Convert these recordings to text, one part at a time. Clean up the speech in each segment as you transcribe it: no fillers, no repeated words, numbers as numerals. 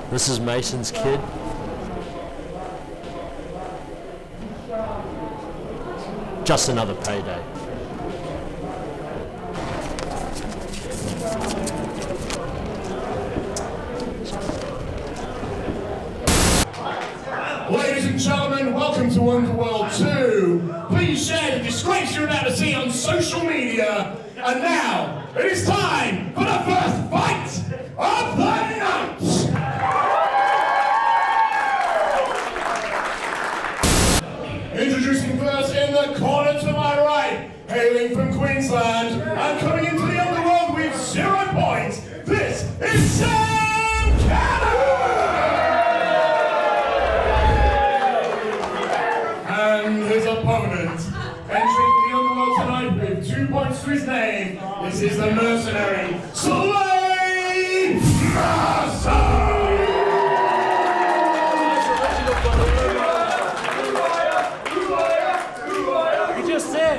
This is Mason's kid. Just another payday. Ladies and gentlemen, welcome to Underworld 2. Please share the disgrace you're about to see on social media. And now, it is time for the first fight of the night! Introducing first in the corner to my right, hailing from Queensland and coming into the Underworld with 0 points, this is Sam Cannon! And his opponent, entering the Underworld tonight with 2 points to his name, this is the mercenary, Slade Mercer!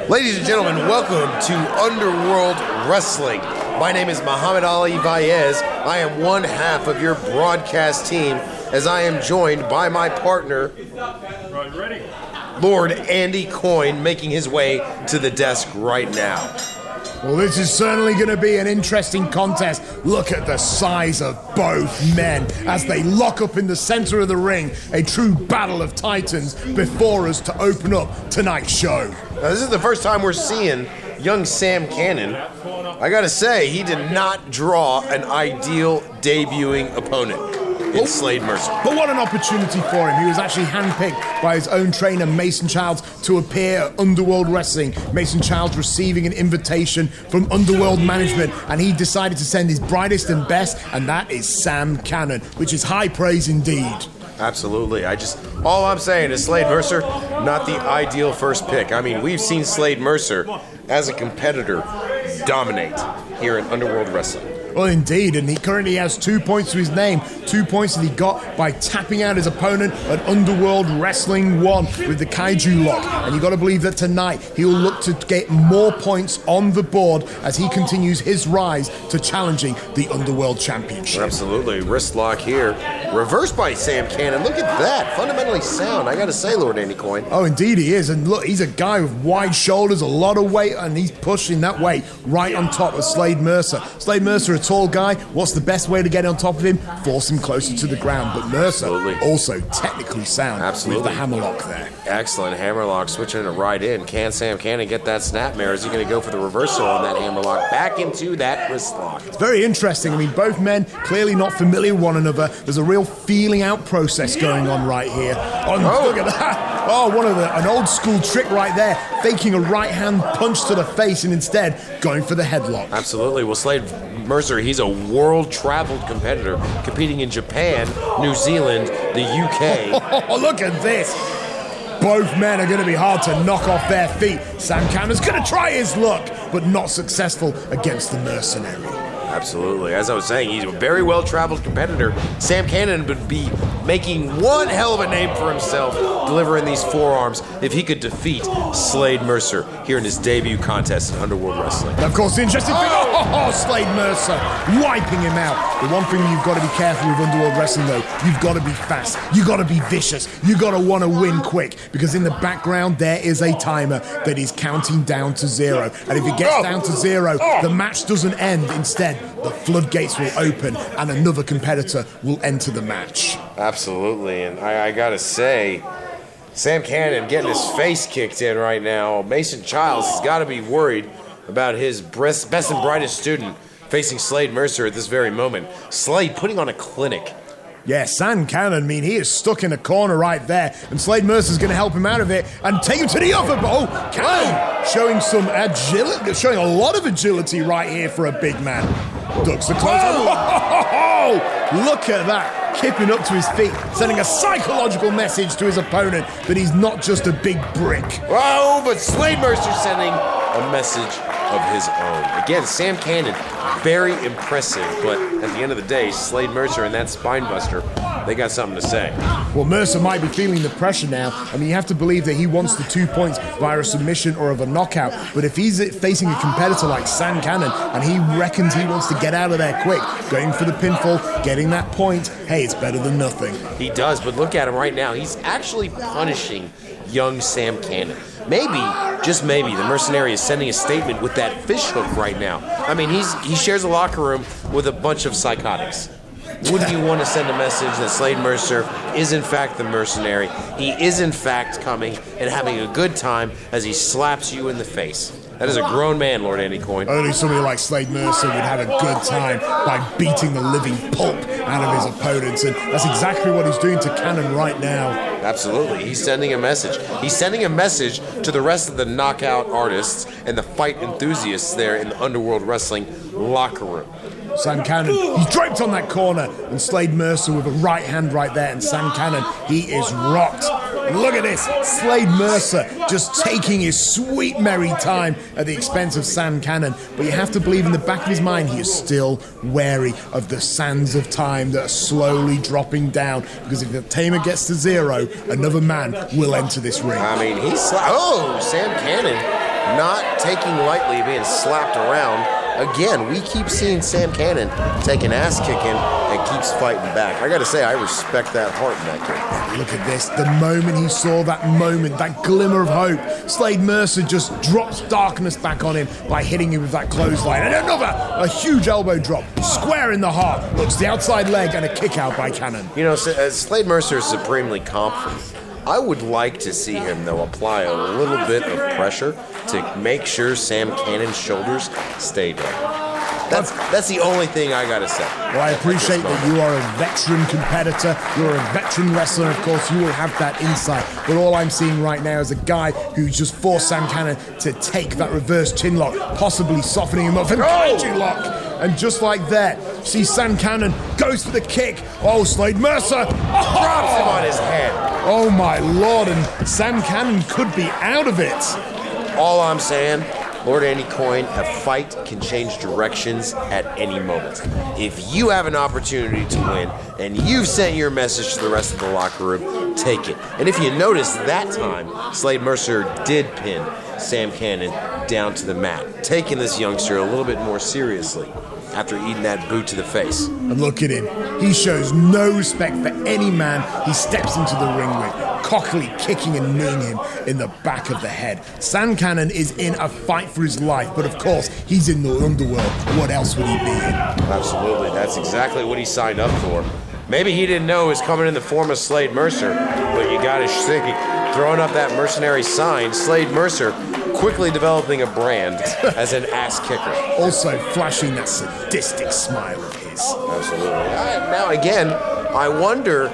Ladies and gentlemen, welcome to Underworld Wrestling. My name is Muhammad Ali Vaez. I am one half of your broadcast team, as I am joined by my partner, Lord Andy Coyne, making his way to the desk right now. Well, this is certainly going to be an interesting contest. Look at the size of both men as they lock up in the center of the ring. A true battle of titans before us to open up tonight's show. Now, this is the first time we're seeing young Sam Cannon. I gotta say, he did not draw an ideal debuting opponent in Slade Mercer. But what an opportunity for him. He was actually handpicked by his own trainer, Mason Childs, to appear at Underworld Wrestling. Mason Childs receiving an invitation from Underworld management, and he decided to send his brightest and best, and that is Sam Cannon, which is high praise indeed. Absolutely. All I'm saying is Slade Mercer, not the ideal first pick. I mean, we've seen Slade Mercer as a competitor dominate here in Underworld Wrestling. Well, indeed, and he currently has 2 points to his name. 2 points that he got by tapping out his opponent at Underworld Wrestling 1 with the Kaiju Lock. And you got to believe that tonight he'll look to get more points on the board as he continues his rise to challenging the Underworld Championship. Absolutely. Wrist lock here. Reversed by Sam Cannon. Look at that. Fundamentally sound, I got to say, Lord Andy Coyne. Oh, indeed he is. And look, he's a guy with wide shoulders, a lot of weight, and he's pushing that weight right on top of Slade Mercer. Slade Mercer, a tall guy. What's the best way to get on top of him? Force him closer to the ground. But Mercer also technically sound with the hammerlock there. Excellent hammerlock, switching it right in. Can Sam Cannon get that snapmare? Is he going to go for the reversal on that hammerlock? Back into that wrist lock. It's very interesting. I mean, both men clearly not familiar with one another. There's a real feeling out process going on right here. Oh, look at that. Oh, an old school trick right there. Faking a right hand punch to the face and instead going for the headlock. Absolutely. Well, Slade Mercer, he's a world traveled competitor competing in Japan, New Zealand, the UK. Oh, look at this. Both men are going to be hard to knock off their feet. Sam Cannon's going to try his luck, but not successful against the mercenary. Absolutely. As I was saying, he's a very well-traveled competitor. Sam Cannon would be making one hell of a name for himself, delivering these forearms if he could defeat Slade Mercer here in his debut contest in Underworld Wrestling. Of course, the interesting thing, Slade Mercer wiping him out. The one thing you've got to be careful with Underworld Wrestling, though, you've got to be fast, you've got to be vicious, you've got to want to win quick, because in the background there is a timer that is counting down to 0. And if it gets down to 0, the match doesn't end. Instead, the floodgates will open and another competitor will enter the match. Absolutely, and I gotta say, Sam Cannon getting his face kicked in right now. Mason Childs has got to be worried about his best and brightest student facing Slade Mercer at this very moment. Slade putting on a clinic. Yeah, Sam Cannon, he is stuck in a corner right there, and Slade Mercer's going to help him out of it and take him to the other ball. Cannon showing some agility, showing a lot of agility right here for a big man. Ducks the close. Look at that, kipping up to his feet, sending a psychological message to his opponent that he's not just a big brick. Oh, but Slade Mercer sending a message of his own. Again, Sam Cannon, very impressive, but at the end of the day, Slade Mercer and that spinebuster, they got something to say. Well, Mercer might be feeling the pressure now. You have to believe that he wants the 2 points via a submission or of a knockout, but if he's facing a competitor like Sam Cannon and he reckons he wants to get out of there quick, going for the pinfall, getting that point, hey, it's better than nothing. He does, but look at him right now. He's actually punishing young Sam Cannon. Maybe, just maybe, the mercenary is sending a statement with that fishhook right now. He shares a locker room with a bunch of psychotics. Wouldn't you want to send a message that Slade Mercer is in fact the mercenary? He is in fact coming and having a good time as he slaps you in the face. That is a grown man, Lord Andy Coyne. Only somebody like Slade Mercer would have a good time by beating the living pulp out of his opponents, and that's exactly what he's doing to Cannon right now. Absolutely. He's sending a message. He's sending a message to the rest of the knockout artists and the fight enthusiasts there in the Underworld Wrestling locker room. Sam Cannon, he's draped on that corner, and Slade Mercer with a right hand right there, and Sam Cannon, he is rocked. Look at this, Slade Mercer just taking his sweet merry time at the expense of Sam Cannon, but you have to believe in the back of his mind he is still wary of the sands of time that are slowly dropping down, because if the timer gets to 0, another man will enter this ring. Sam Cannon not taking lightly being slapped around. Again, we keep seeing Sam Cannon take an ass kicking and keeps fighting back. I gotta say, I respect that heart in that kid. Look at this. The moment he saw that glimmer of hope, Slade Mercer just drops darkness back on him by hitting him with that clothesline. And a huge elbow drop, square in the heart, hooks the outside leg, and a kick out by Cannon. Slade Mercer is supremely confident. I would like to see him, though, apply a little bit of pressure to make sure Sam Cannon's shoulders stay down. That's the only thing I gotta say. Well, I appreciate that you are a veteran competitor, you're a veteran wrestler, and of course you will have that insight. But all I'm seeing right now is a guy who just forced Sam Cannon to take that reverse chin lock, possibly softening him up, and kaiju lock. And just like that, see Sam Cannon goes for the kick. Oh, Slade Mercer drops him on his head. Oh my lord, and Sam Cannon could be out of it. All I'm saying, Lord Andy Coyne, a fight can change directions at any moment. If you have an opportunity to win and you've sent your message to the rest of the locker room, take it. And if you notice, that time, Slade Mercer did pin Sam Cannon down to the mat, taking this youngster a little bit more seriously after eating that boot to the face. And look at him. He shows no respect for any man he steps into the ring with, cockily kicking and kneeing him in the back of the head. Sam Cannon is in a fight for his life, but of course, he's in the underworld. What else would he be in? Absolutely. That's exactly what he signed up for. Maybe he didn't know it was coming in the form of Slade Mercer, but you gotta think, throwing up that mercenary sign, Slade Mercer quickly developing a brand as an ass kicker. Also flashing that sadistic smile of his. Absolutely. Now again, I wonder,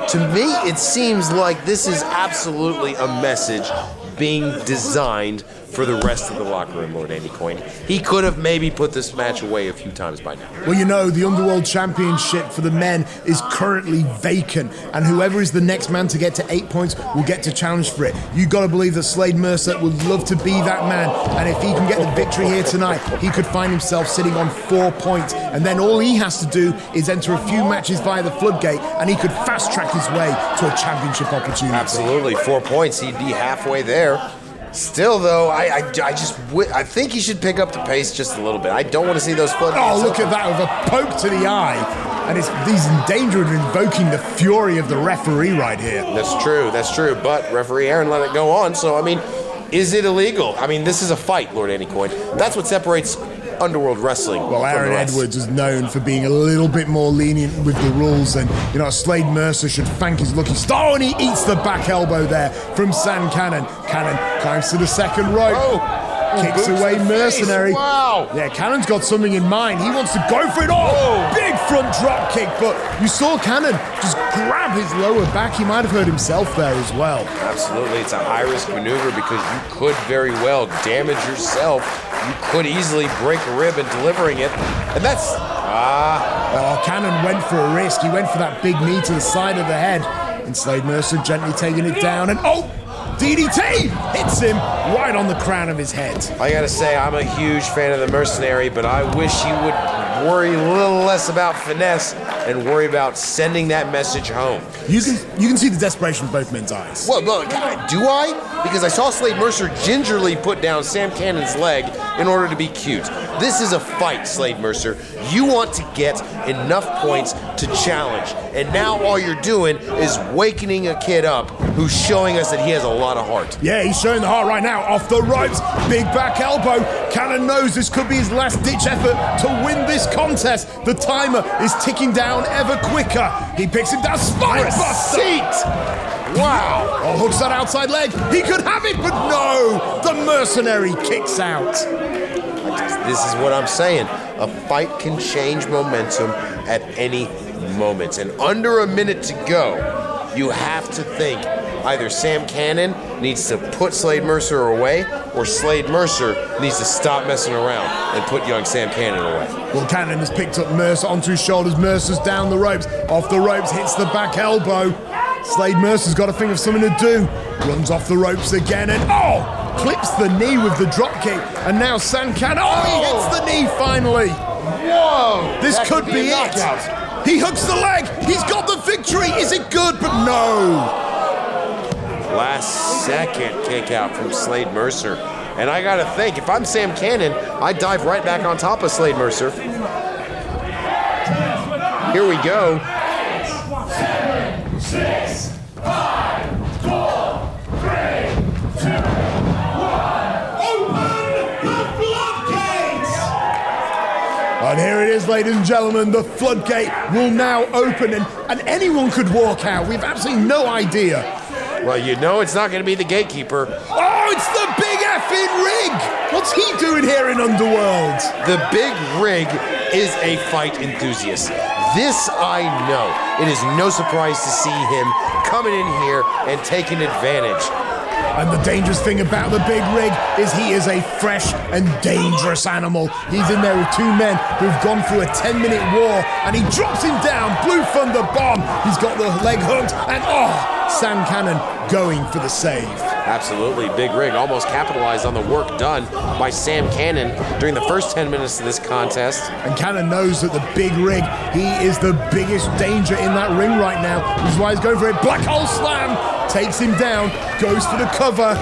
to me it seems like this is absolutely a message being designed for the rest of the locker room, Lord Andy Coyne. He could have maybe put this match away a few times by now. Well, you know, the Underworld Championship for the men is currently vacant, and whoever is the next man to get to 8 points will get to challenge for it. You got to believe that Slade Mercer would love to be that man, and if he can get the victory here tonight, he could find himself sitting on 4 points, and then all he has to do is enter a few matches via the floodgate, and he could fast-track his way to a championship opportunity. Absolutely, 4 points, he'd be halfway there. Still, though, I think he should pick up the pace just a little bit. I don't want to see those floodgates. Oh, look at that, with a poke to the eye. And he's in danger of invoking the fury of the referee right here. That's true. But referee Aaron let it go on, so, I mean, is it illegal? I mean, this is a fight, Lord Andy Coyne. That's what separates Underworld Wrestling. Well, Aaron Edwards is known for being a little bit more lenient with the rules, and you know, Slade Mercer should thank his lucky star, and he eats the back elbow there from Sam Cannon. Cannon climbs to the second rope. Kicks away Mercenary. Wow. Yeah, Cannon's got something in mind. He wants to go for it all. Big front drop kick, but you saw Cannon just grab his lower back. He might have hurt himself there as well. Absolutely. It's a high-risk maneuver because you could very well damage yourself. You could easily break a rib in delivering it. And that's... Oh, Cannon went for a risk. He went for that big knee to the side of the head. And Slade Mercer gently taking it down. And DDT hits him right on the crown of his head. I gotta say, I'm a huge fan of the Mercenary, but I wish he would worry a little less about finesse and worry about sending that message home. You can see the desperation in both men's eyes. Well, do I? Because I saw Slade Mercer gingerly put down Sam Cannon's leg in order to be cute. This is a fight, Slade Mercer. You want to get enough points to challenge. And now all you're doing is wakening a kid up who's showing us that he has a lot of heart. Yeah, he's showing the heart right now. Off the ropes, big back elbow. Cannon knows this could be his last-ditch effort to win this contest. The timer is ticking down ever quicker. He picks him down, spine buster. Wow. Oh, hooks that outside leg. He could have it, but no. The Mercenary kicks out. This is what I'm saying. A fight can change momentum at any moment. And under a minute to go, you have to think either Sam Cannon needs to put Slade Mercer away or Slade Mercer needs to stop messing around and put young Sam Cannon away. Well, Cannon has picked up Mercer onto his shoulders. Mercer's down the ropes. Off the ropes, hits the back elbow. Slade Mercer's got to think of something to do. Runs off the ropes again and clips the knee with the drop kick. And now Sam Cannon, he hits the knee finally. Whoa! This could be it. He hooks the leg. He's got the victory. Is it good? But no. Last second kick out from Slade Mercer. And I gotta think, if I'm Sam Cannon, I'd dive right back on top of Slade Mercer. Here we go. 6, 5, 4, 3, 2, 1. Open the floodgates! And here it is, ladies and gentlemen. The floodgate will now open, and anyone could walk out. We've absolutely no idea. Well, you know it's not going to be the gatekeeper. Oh, it's the Big Effing Rig! What's he doing here in Underworld? The Big Rig is a fight enthusiast. This I know. It is no surprise to see him coming in here and taking advantage. And the dangerous thing about the Big Rig is he is a fresh and dangerous animal. He's in there with two men who've gone through a 10-minute war, and he drops him down. Blue Thunder Bomb. He's got the leg hooked, and Sam Cannon going for the save. Absolutely. Big Rig almost capitalized on the work done by Sam Cannon during the first 10 minutes of this contest. And Cannon knows that the Big Rig, he is the biggest danger in that ring right now. Which is why he's going for it. Black Hole Slam takes him down, goes for the cover.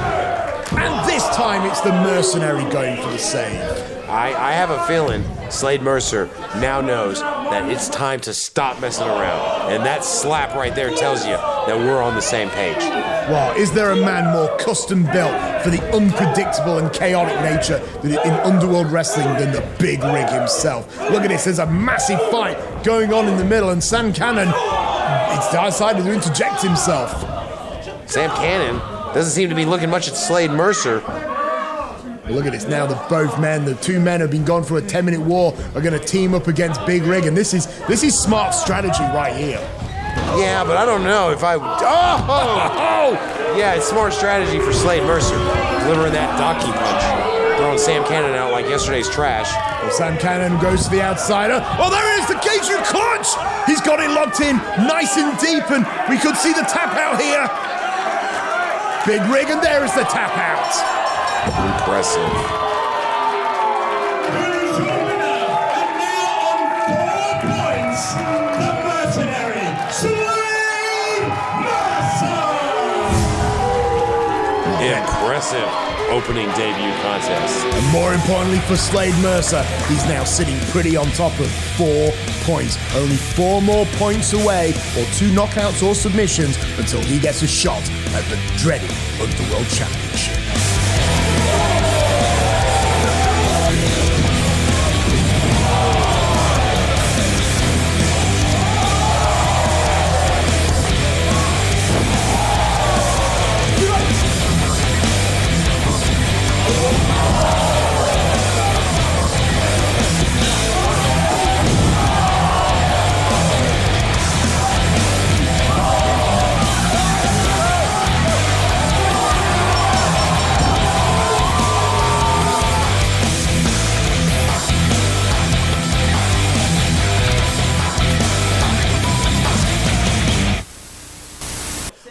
And this time it's the Mercenary going for the save. I have a feeling Slade Mercer now knows that it's time to stop messing around. And that slap right there tells you that we're on the same page. Well, is there a man more custom built for the unpredictable and chaotic nature in Underworld Wrestling than the Big Rig himself? Look at this, there's a massive fight going on in the middle, and Sam Cannon, it's decided to interject himself. Sam Cannon doesn't seem to be looking much at Slade Mercer. Look at this now, the two men have been gone for a 10-minute war, are going to team up against Big Rig, and this is smart strategy right here. Yeah, but I don't know if I... Oh! Yeah, it's smart strategy for Slade Mercer. Delivering that donkey punch. Throwing Sam Cannon out like yesterday's trash. Well, Sam Cannon goes to the outsider. Oh, there it is, the Cajun clutch! He's got it locked in, nice and deep, and we could see the tap out here. Big rig, and there is the tap out. Impressive. Who's your winner? And now on 4 points, the mercenary, Slade Mercer! Impressive opening debut contest. And more importantly for Slade Mercer, he's now sitting pretty on top of 4 points. Only 4 more points away, or 2 knockouts or submissions, until he gets a shot at the dreaded Underworld Championship.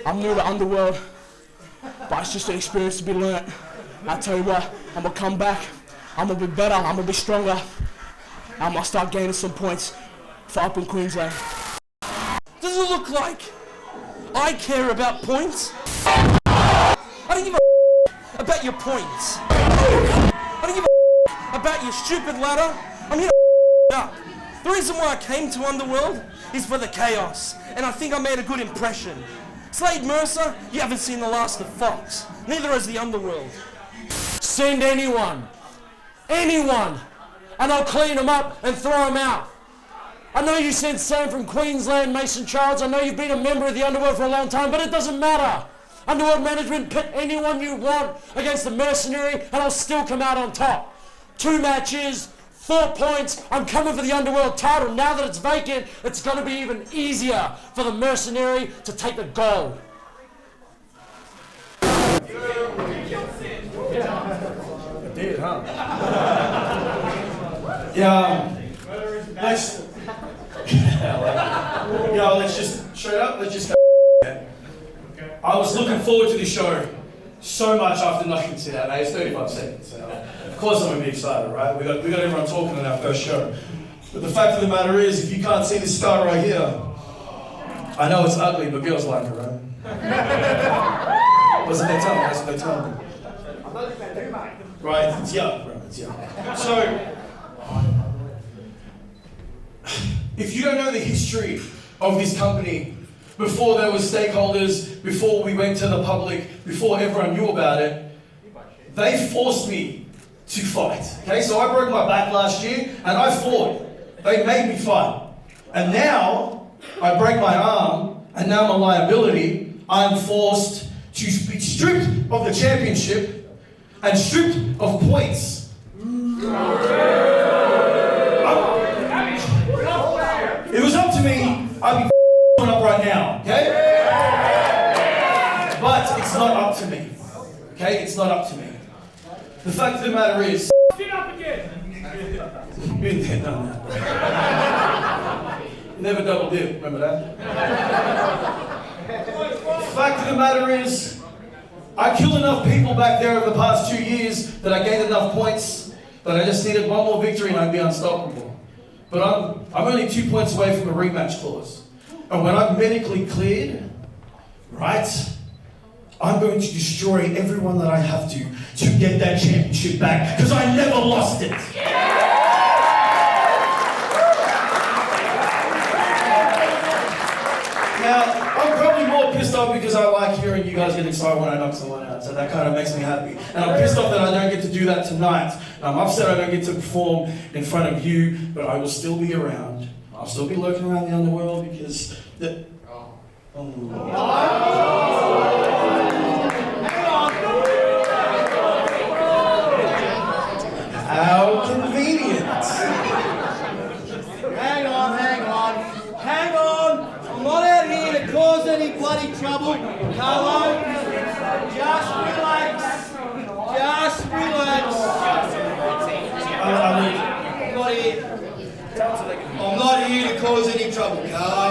I'm new to Underworld, but it's just an experience to be learnt. I tell you what, I'm gonna come back, I'm gonna be better, I'm gonna be stronger. I'm gonna start gaining some points for up in Queensland. Does it look like I care about points? I don't give a about your points. I don't give a about your stupid ladder. I'm here to up. The reason why I came to Underworld is for the chaos, and I think I made a good impression. Slade Mercer, you haven't seen the last of Fox. Neither has the Underworld. Send anyone, and I'll clean them up and throw them out. I know you sent Sam from Queensland, Mason Charles. I know you've been a member of the Underworld for a long time, but it doesn't matter. Underworld management, pit anyone you want against the mercenary, and I'll still come out on top. 2 matches, 4 points. I'm coming for the Underworld title. Now that it's vacant, it's going to be even easier for the mercenary to take the gold. Did, huh? Yeah. Let's just straight up. Let's just. I was looking forward to this show so much after knocking it out. It's 35 seconds. So of course I'm gonna be excited, right? We got everyone talking in our first show. But the fact of the matter is, if you can't see this star right here, I know it's ugly, but girls like it, right? Wasn't that time? That's what they tell me. Right, it's young, bro, it's young. So, if you don't know the history of this company, before there were stakeholders, before we went to the public, before everyone knew about it, they forced me to fight. Okay, so I broke my back last year and I fought. They made me fight. And now I break my arm and now I'm a liability. I'm forced to be stripped of the championship and stripped of points. It was up to me, I'd be up right now, okay? But it's not up to me, okay? It's not up to me. The fact of the matter is, Get up again! been there, done that. Never double dip, remember that? The fact of the matter is, I killed enough people back there over the past 2 years that I gained enough points that I just needed one more victory and I'd be unstoppable. But I'm only 2 points away from a rematch clause. And when I'm medically cleared, right, I'm going to destroy everyone that I have to get that championship back, because I never lost it. Now, I'm probably more pissed off because I like hearing you guys get excited when I knock someone out, so that kind of makes me happy. And I'm pissed off that I don't get to do that tonight. And I'm upset I don't get to perform in front of you, but I will still be around. I'll still be lurking around the Underworld because the... How convenient. Hang on. I'm not out here to trouble. Carlo, just relax. Just relax. I'm not here to cause any trouble, Carlo.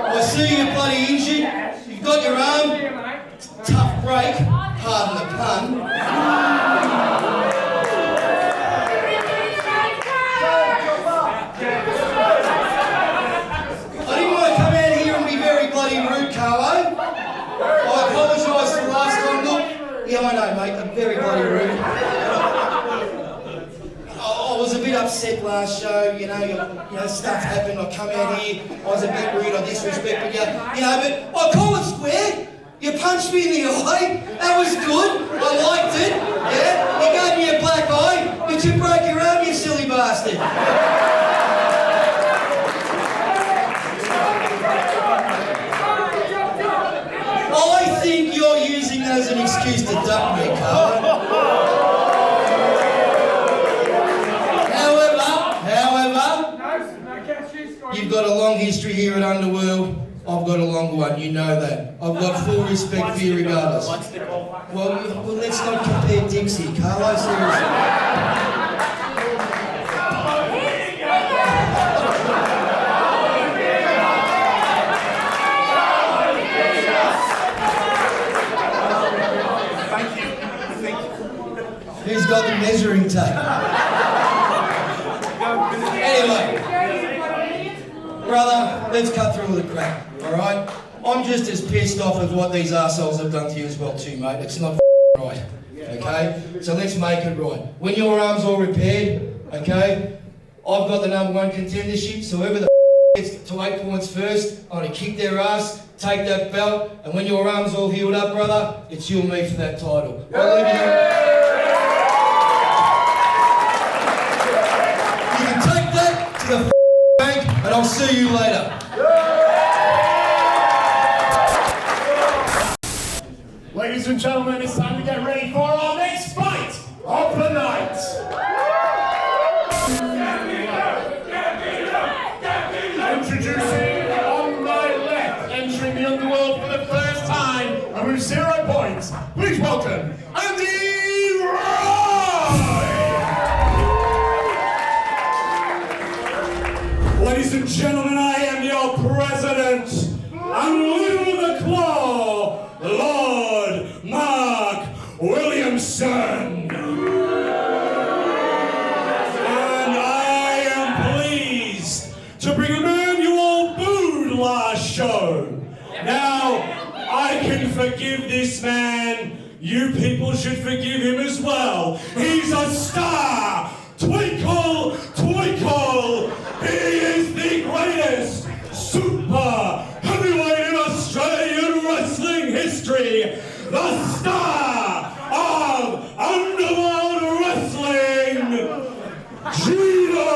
I see you're bloody injured. You've got your arm. Tough break, pardon the pun. I didn't want to come out here and be very bloody rude, Carlo. I apologise for last time. Look, yeah, I know, mate, I'm very bloody rude. I was a bit upset last show, you know, stuff happened. I come out here, I was a bit rude, I disrespected you, but I call it square. You punched me in the eye. That was good. I liked it. Yeah. You gave me a black eye, but you broke your arm, you silly bastard. I think you're using that as an excuse to duck me, Carlo. However, you've got a long history here at Underworld. I've got a long one, you know that. I've got full respect for you regardless. Well, let's not compare dicks here, Carlo, seriously. Thank you. Who's got the measuring tape? Anyway, brother, let's cut through all the crap. Alright? I'm just as pissed off of what these arseholes have done to you as well too, mate. It's not right. Okay? So let's make it right. When your arm's all repaired, okay, I've got the #1 contendership, so whoever the gets to 8 points first, I'm gonna kick their ass, take that belt, and when your arm's all healed up, brother, it's you and me for that title. I'll leave you can take that to the bank, and I'll see you later. Ladies and gentlemen, it's time to get ready for our next fight of the night. Introducing on my left, entering the Underworld for the first time, and with 0 points, please welcome Andy Roy! Ladies and gentlemen, I am your president, and Lou the Claw, Lord Mark Williamson. And I am pleased to bring a man you all booed last show. Now, I can forgive this man. You people should forgive him as well. He's a star. Twinkle, twinkle. He is the greatest super heavyweight in Australian wrestling history. The star of Underworld Wrestling, Gino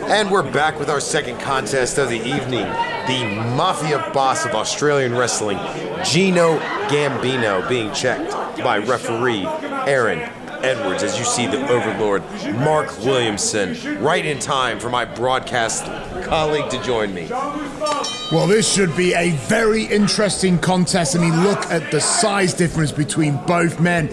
And we're back with our second contest of the evening. The Mafia boss of Australian wrestling, Gino Gambino, being checked by referee Aaron Edwards, as you see the Overlord, Mark Williamson, right in time for my broadcast colleague to join me. Well, this should be a very interesting contest. I mean, look at the size difference between both men.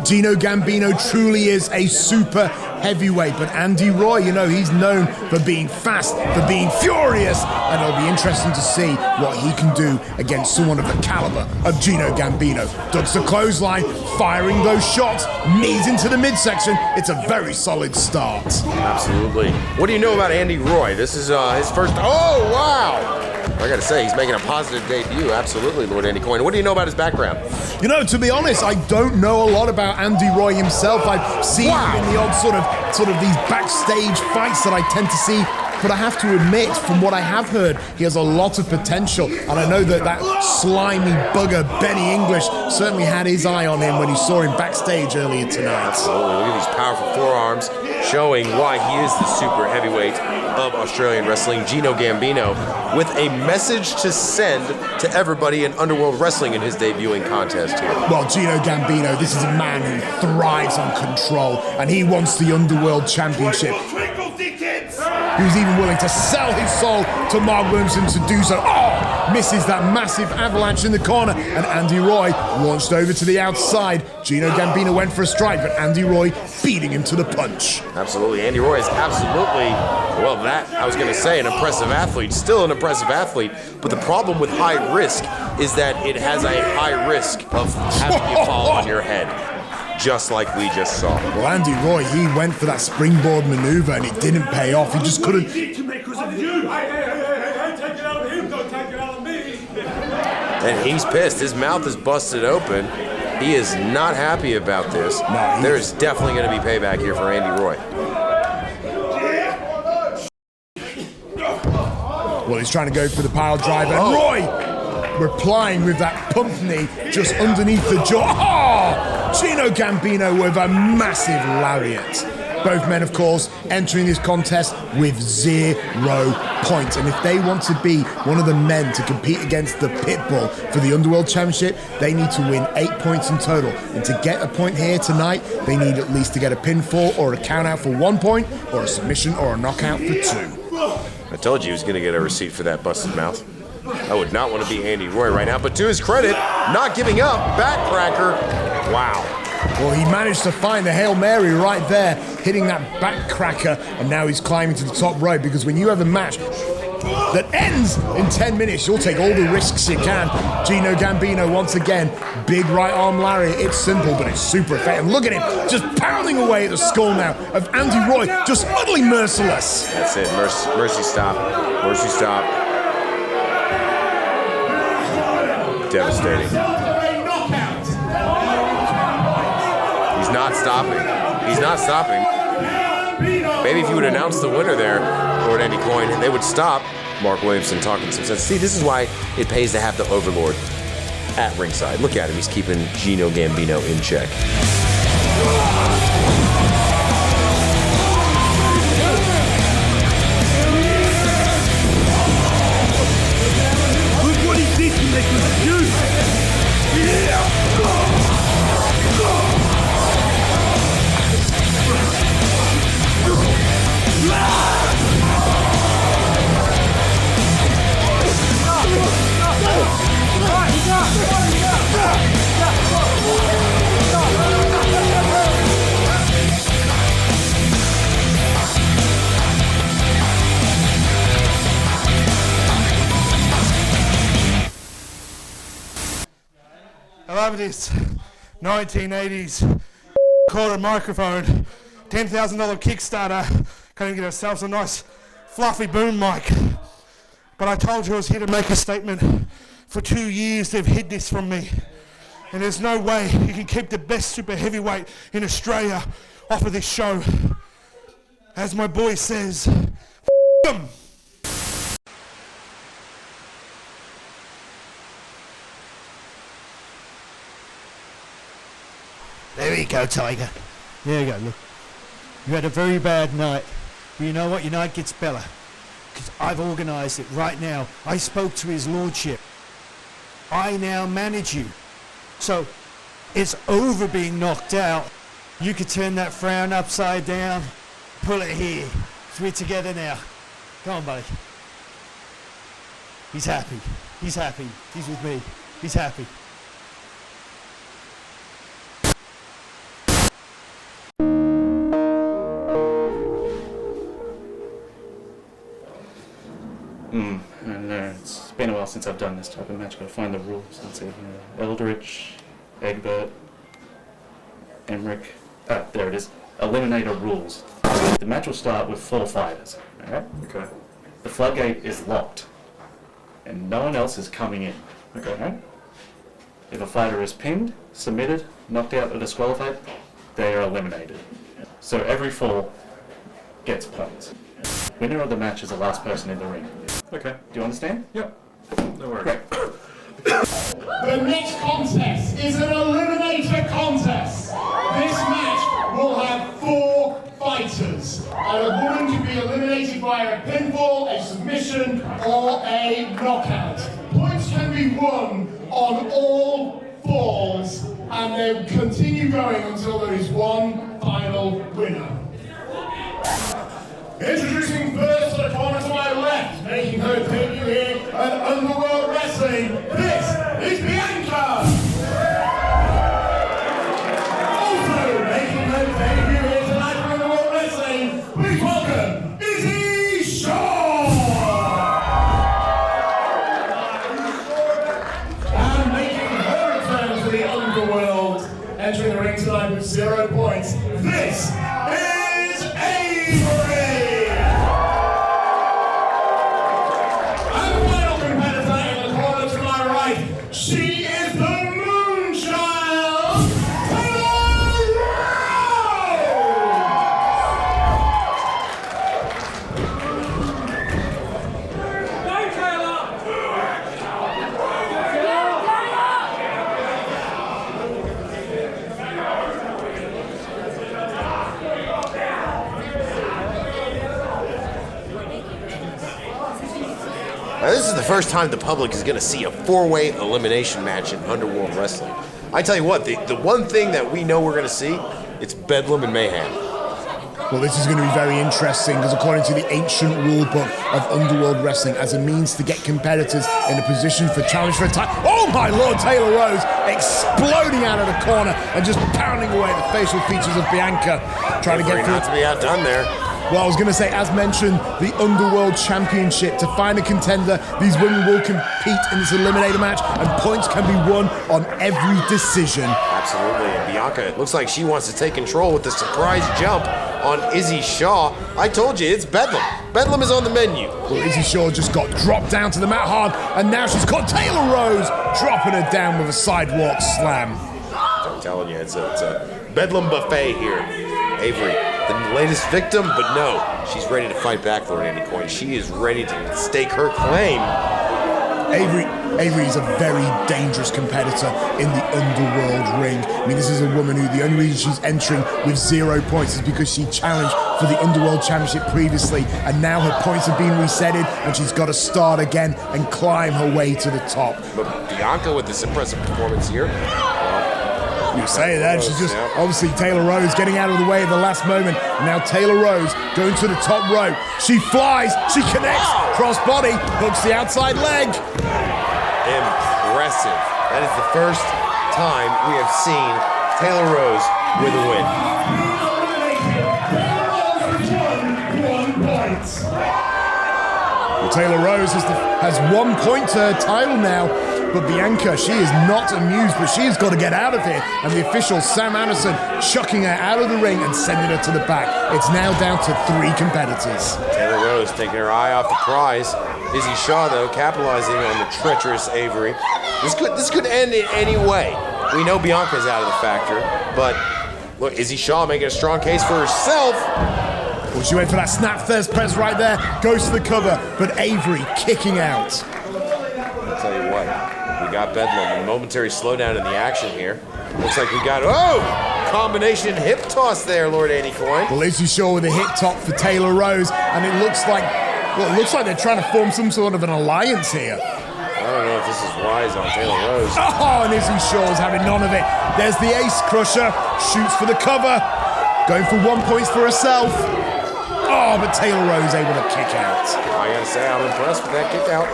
Gino Gambino truly is a super heavyweight, but Andy Roy, you know, he's known for being fast, for being furious, and it'll be interesting to see what he can do against someone of the caliber of Gino Gambino. Ducks the clothesline, firing those shots, knees into the midsection. It's a very solid start. Absolutely. What do you know about Andy Roy? This is his first... Oh, wow! I gotta say, he's making a positive debut. Absolutely, Lord Andy Coyne. What do you know about his background? You know, to be honest, I don't know a lot about Andy Roy himself. I've seen him in the odd sort of these backstage fights that I tend to see but I have to admit, from what I have heard, he has a lot of potential, and I know that slimy bugger Benny English certainly had his eye on him when he saw him backstage earlier tonight. Absolutely. Look at these powerful forearms showing why he is the super heavyweight of Australian wrestling. Gino Gambino with a message to send to everybody in Underworld Wrestling in his debuting contest here. Well, Gino Gambino, this is a man who thrives on control, and he wants the Underworld Championship. He was even willing to sell his soul to Mark Williamson to do so. Oh! Misses that massive avalanche in the corner, and Andy Roy launched over to the outside. Gino Gambino went for a strike, but Andy Roy beating him to the punch. Absolutely. Andy Roy is absolutely, well, that, I was going to say, an impressive athlete. Still an impressive athlete, but the problem with high risk is that it has a high risk of having you fall on your head, just like we just saw. Well, Andy Roy, he went for that springboard maneuver, and it didn't pay off. He just couldn't... And he's pissed. His mouth is busted open. He is not happy about this. No, there is definitely going to be payback here for Andy Roy. Well, he's trying to go for the pile driver. And Roy replying with that pump knee just underneath the jaw. Oh! Gino Gambino with a massive lariat. Both men, of course, entering this contest with 0 points. And if they want to be one of the men to compete against the Pitbull for the Underworld Championship, they need to win 8 points in total. And to get a point here tonight, they need at least to get a pinfall or a count out for 1 point, or a submission or a knockout for 2. I told you he was going to get a receipt for that busted mouth. I would not want to be Andy Roy right now, but to his credit, not giving up, backcracker. Wow. Well, he managed to find the Hail Mary right there, hitting that back cracker, and now he's climbing to the top rope, because when you have a match that ends in 10 minutes, you'll take all the risks you can. Gino Gambino, once again, big right arm lariat. It's simple, but it's super effective. Look at him, just pounding away at the skull now of Andy Roy, just utterly merciless. That's it, mercy stop, mercy stop. Devastating. He's not stopping. He's not stopping. Maybe if you would announce the winner there, Lord Andy Coyne, they would stop Mark Williamson talking some sense. See, this is why it pays to have the Overlord at ringside. Look at him. He's keeping Gino Gambino in check. Look what he did to make us do. Yeah. I love this 1980s quarter microphone, $10,000 Kickstarter. Can't even get ourselves a nice fluffy boom mic. But I told you I was here to make a statement. For 2 years they've hid this from me. And there's no way you can keep the best super heavyweight in Australia off of this show. As my boy says, F*** 'em. There you go, Tiger. There you go, look. You had a very bad night. But you know what? Your night gets better. Because I've organised it right now. I spoke to his lordship. I now manage you. So, it's over being knocked out. You could turn that frown upside down. Pull it here. So we're together now. Come on, buddy. He's happy. He's happy. He's with me. He's happy. And it's been a while since I've done this type of match. Gotta find the rules. Let's see. Eldritch, Egbert, Emmerich. There it is. Eliminator rules. The match will start with 4 fighters. Alright? Okay. The floodgate is locked. And no one else is coming in. Okay. Right? If a fighter is pinned, submitted, knocked out, or disqualified, they are eliminated. So every fall, gets points. Winner of the match is the last person in the ring. Okay. Do you understand? Yep. No worries. Great. The next contest is an eliminator contest. This match will have 4 fighters, and a woman can be eliminated via a pinfall, a submission, or a knockout. Points can be won on all falls, and they continue going until there is one final winner. Introducing first to the corner to my left, making her debut here at Underworld Wrestling, this is Bianca! Also making her debut here tonight at Underworld Wrestling, please welcome Izzy Shaw! And making her return to the Underworld, entering the ring tonight with 0 points, this is Avery! She is the Moonchild, Taylor Now, this is the first time the public is going to see a 4-way elimination match in Underworld Wrestling. I tell you what, the one thing that we know we're going to see, it's Bedlam and Mayhem. Well, this is going to be very interesting because according to the ancient rule book of Underworld Wrestling, as a means to get competitors in a position for challenge for a title. Oh my Lord, Taylor Rose exploding out of the corner and just pounding away at the facial features of Bianca. Trying to get through. Not to be outdone there. Well, I was going to say, as mentioned, the Underworld Championship. To find a contender, these women will compete in this eliminator match, and points can be won on every decision. Absolutely, and Bianca, it looks like she wants to take control with the surprise jump on Izzy Shaw. I told you, it's Bedlam. Bedlam is on the menu. Well, Izzy Shaw just got dropped down to the mat hard, and now she's got Taylor Rose dropping her down with a sidewalk slam. I'm telling you, it's a Bedlam buffet here. Avery, the latest victim, but no, she's ready to fight back, Lord Andy Coyne. She is ready to stake her claim. Avery is a very dangerous competitor in the Underworld ring. I mean, this is a woman who the only reason she's entering with 0 points is because she challenged for the Underworld Championship previously, and now her points have been resetted, and she's got to start again and climb her way to the top. But Bianca with this impressive performance here. You say that, she's just obviously Taylor Rose getting out of the way at the last moment. Now Taylor Rose going to the top rope. She flies, she connects, crossbody, hooks the outside leg. Impressive. That is the first time we have seen Taylor Rose with a win. Well, Taylor Rose has 1 point to her title now. But Bianca, she is not amused, but she's got to get out of here. And the official, Sam Anderson, chucking her out of the ring and sending her to the back. It's now down to 3 competitors. Taylor Rose taking her eye off the prize. Izzy Shaw, though, capitalizing on the treacherous Avery. This could end in any way. We know Bianca's out of the factor, but look, Izzy Shaw making a strong case for herself. Well, she went for that snap first press right there, goes to the cover, but Avery kicking out. I'll tell you what. We got Bedlam, a momentary slowdown in the action here. Looks like we got, combination hip toss there, Lord Andy Coyne. Well, Izzy Shaw with a hip top for Taylor Rose, and it looks like they're trying to form some sort of an alliance here. I don't know if this is wise on Taylor Rose. Oh, and Izzy Shaw's having none of it. There's the ace crusher, shoots for the cover, going for 1 point for herself. Oh, but Taylor Rose able to kick out. I gotta say, I'm impressed with that kick out.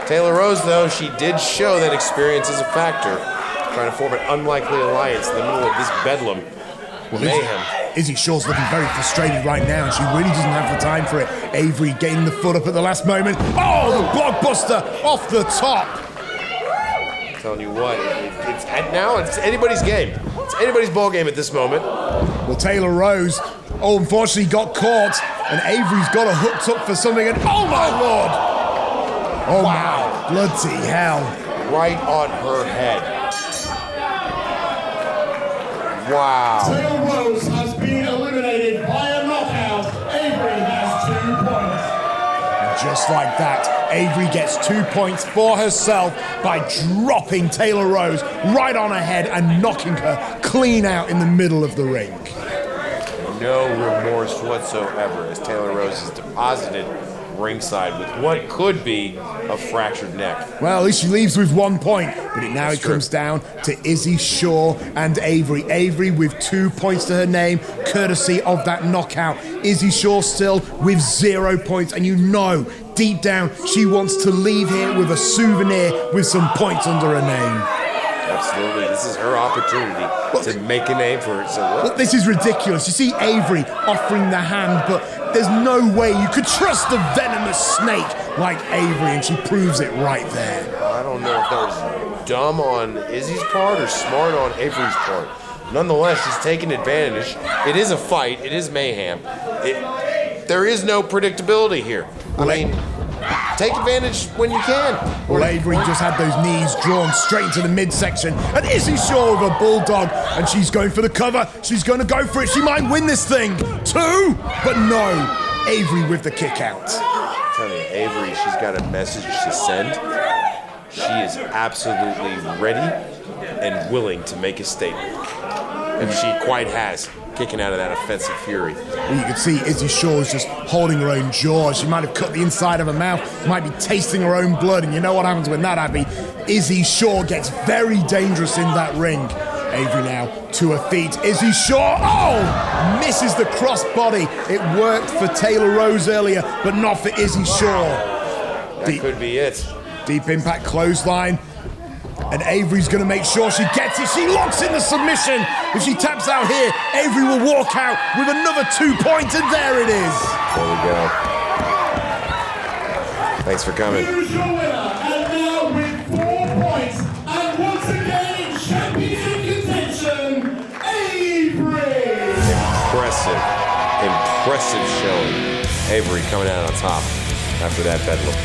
Taylor Rose, though, she did show that experience is a factor, trying to form an unlikely alliance in the middle of this Bedlam mayhem. Izzy Shaw's looking very frustrated right now, and she really doesn't have the time for it. Avery getting the foot up at the last moment. Oh, the blockbuster off the top. I'm telling you what, it's anybody's game. It's anybody's ball game at this moment. Well, Taylor Rose, unfortunately got caught, and Avery's got her hooked up for something, and oh my Lord! Oh, wow. Bloody hell. Right on her head. Wow. Taylor Rose has been eliminated by a knockout. Avery just like that, Avery gets 2 points for herself by dropping Taylor Rose right on her head and knocking her clean out in the middle of the ring. No remorse whatsoever as Taylor Rose is deposited ringside with what could be a fractured neck. Well, at least she leaves with 1 point, but it comes down to Izzy Shaw and Avery. Avery with 2 points to her name, courtesy of that knockout. Izzy Shaw still with 0 points, and you know, deep down, she wants to leave here with a souvenir with some points under her name. Absolutely, this is her opportunity to make a name for herself. Look, this is ridiculous. You see Avery offering the hand, but there's no way you could trust a venomous snake like Avery, and she proves it right there. I don't know if that was dumb on Izzy's part or smart on Avery's part. Nonetheless, she's taking advantage. It is a fight. It is mayhem. There is no predictability here. I mean, take advantage when you can. Well, Avery just had those knees drawn straight into the midsection, and Izzy Shaw with a bulldog, and she's going for the cover. She's going to go for it. She might win this thing. 2, but no. Avery with the kick out. I'm telling you, Avery, she's got a message to send. She is absolutely ready and willing to make a statement. And she quite has, kicking out of that offensive fury. Well, you can see Izzy Shaw is just holding her own jaw. She might have cut the inside of her mouth, might be tasting her own blood, and you know what happens when that happens. Izzy Shaw gets very dangerous in that ring. Avery now to her feet. Izzy Shaw, oh! Misses the crossbody. It worked for Taylor Rose earlier, but not for Izzy Shaw. That could be it. Deep impact clothesline. And Avery's going to make sure she gets it. She locks in the submission. If she taps out here, Avery will walk out with another 2 points, and there it is. There we go. Thanks for coming. Here's your winner, and now with 4 points, and once again in championship contention, Avery. Impressive showing. Avery coming out on top after that bedlam.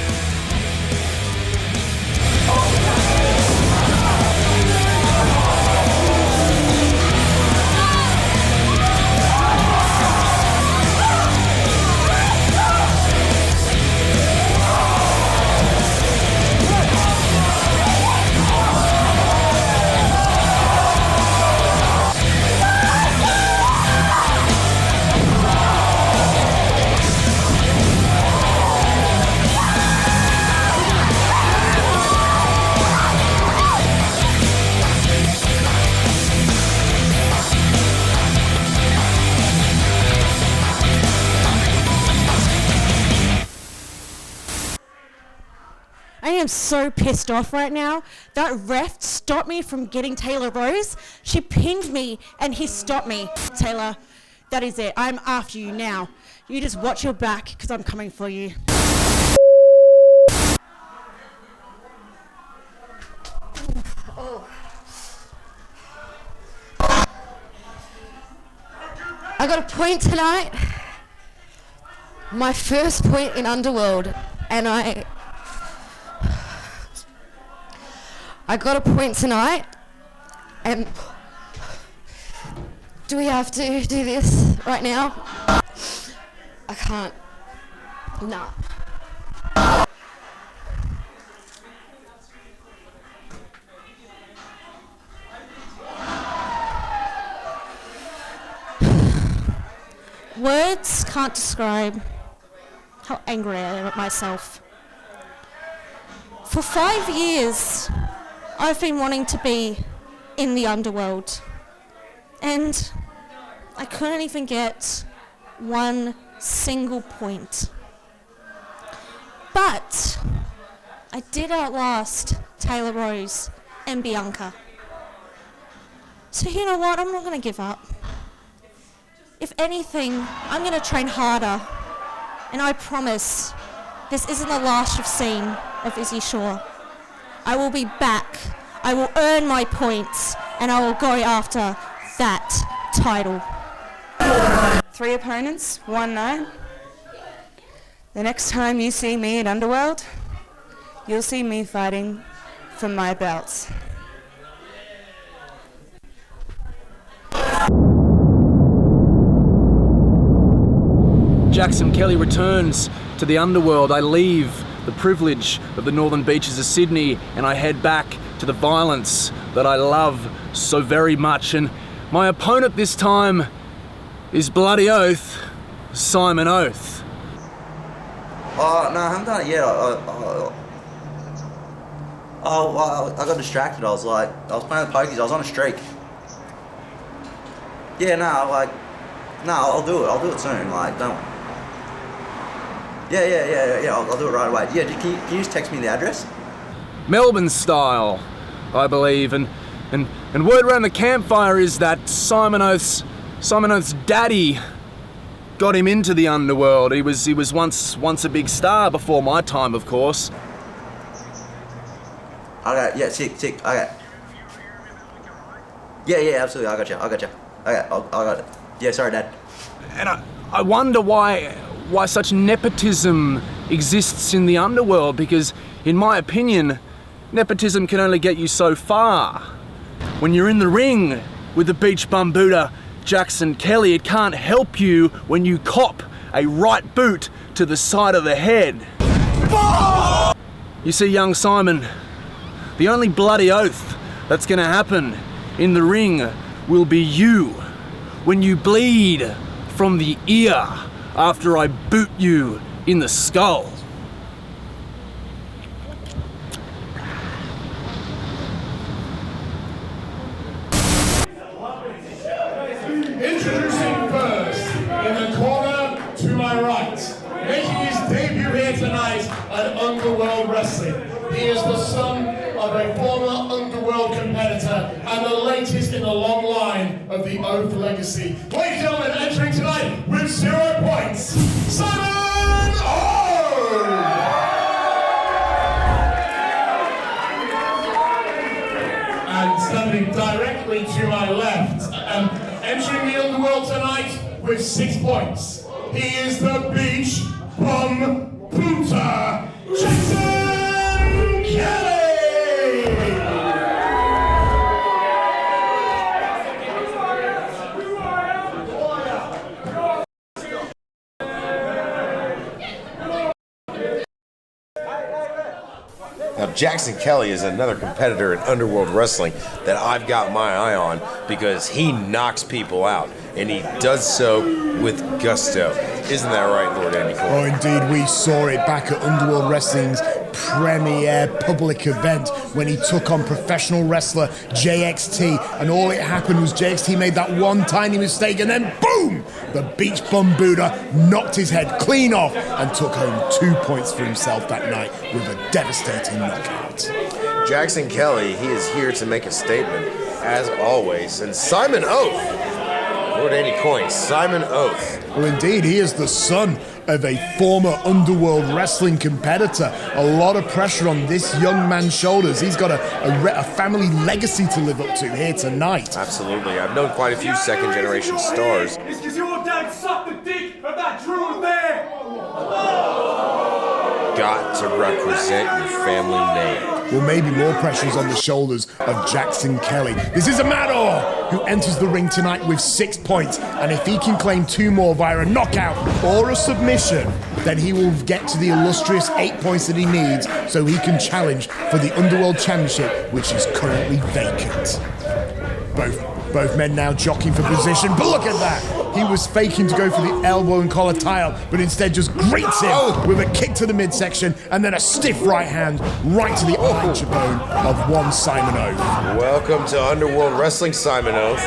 I'm so pissed off right now. That ref stopped me from getting Taylor Rose. She pinned me and he stopped me. Taylor, that is it. I'm after you now. You just watch your back because I'm coming for you. I got a point tonight. My first point in Underworld, and I got a point tonight, and do we have to do this right now? I can't. Nah. Words can't describe how angry I am at myself. For 5 years, I've been wanting to be in the underworld, and I couldn't even get one single point. But I did outlast Taylor Rose and Bianca. So you know what? I'm not going to give up. If anything, I'm going to train harder, and I promise this isn't the last you've seen of Izzy Shaw. I will be back. I will earn my points, and I will go after that title. 3 opponents, 1 night. The next time you see me at Underworld, you'll see me fighting for my belts. Jackson Kelly returns to the underworld, I leave the privilege of the northern beaches of Sydney and I head back to the violence that I love so very much. And my opponent this time is bloody oath, Simon Oath. Oh, no, I haven't done it yet. I got distracted. I was playing the pokies. I was on a streak. Yeah, I'll do it. I'll do it soon. Don't. Yeah. I'll do it right away. Yeah, can you just text me the address? Melbourne style, I believe, and word around the campfire is that Simon Oath's daddy got him into the underworld. He was once a big star before my time, of course. Okay, yeah, sick. Okay. Yeah, absolutely. I got you. Okay, I got it. Yeah, sorry, Dad. And I wonder why such nepotism exists in the underworld, because in my opinion, nepotism can only get you so far. When you're in the ring with the beach bum Buddha Jackson Kelly, it can't help you when you cop a right boot to the side of the head. You see, young Simon, the only bloody oath that's gonna happen in the ring will be you when you bleed from the ear after I boot you in the skull. Introducing first, in the corner to my right, making his debut here tonight at Underworld Wrestling. He is the son of a former Underworld competitor and the latest in the long line of the Oath legacy. Ladies and gentlemen, entering tonight with 0 points, Simon Oath! And standing directly to my left, entering the Underworld tonight with 6 points, he is the Beach Bum Buddha Jackson Kelly! Now, Jackson Kelly is another competitor in Underworld Wrestling that I've got my eye on because he knocks people out, and he does so with gusto. Isn't that right, Lord Andy Cole? Oh, indeed, we saw it back at Underworld Wrestling's premiere public event when he took on professional wrestler JXT, and all it happened was JXT made that one tiny mistake, and then boom! The Beach Bum Buddha knocked his head clean off and took home 2 points for himself that night with a devastating knockout. Jackson Kelly, he is here to make a statement, as always. And Simon Oath, Lord Andy Coyne, Simon Oath. Well, indeed, he is the son of a former Underworld Wrestling competitor. A lot of pressure on this young man's shoulders. He's got a family legacy to live up to here tonight. Absolutely. I've known quite a few second-generation stars. It's because your dad sucked the dick of that drool there! Got to represent your family name. Well, maybe more pressure is on the shoulders of Jackson Kelly. This is a Matador who enters the ring tonight with 6 points, and if he can claim 2 more via a knockout or a submission, then he will get to the illustrious 8 points that he needs so he can challenge for the Underworld Championship, which is currently vacant. Both men now jockeying for position, but look at that! He was faking to go for the elbow and collar tile, but instead just grates him with a kick to the midsection and then a stiff right hand right to the archer bone of one Simon Oath. Welcome to Underworld Wrestling, Simon Oath.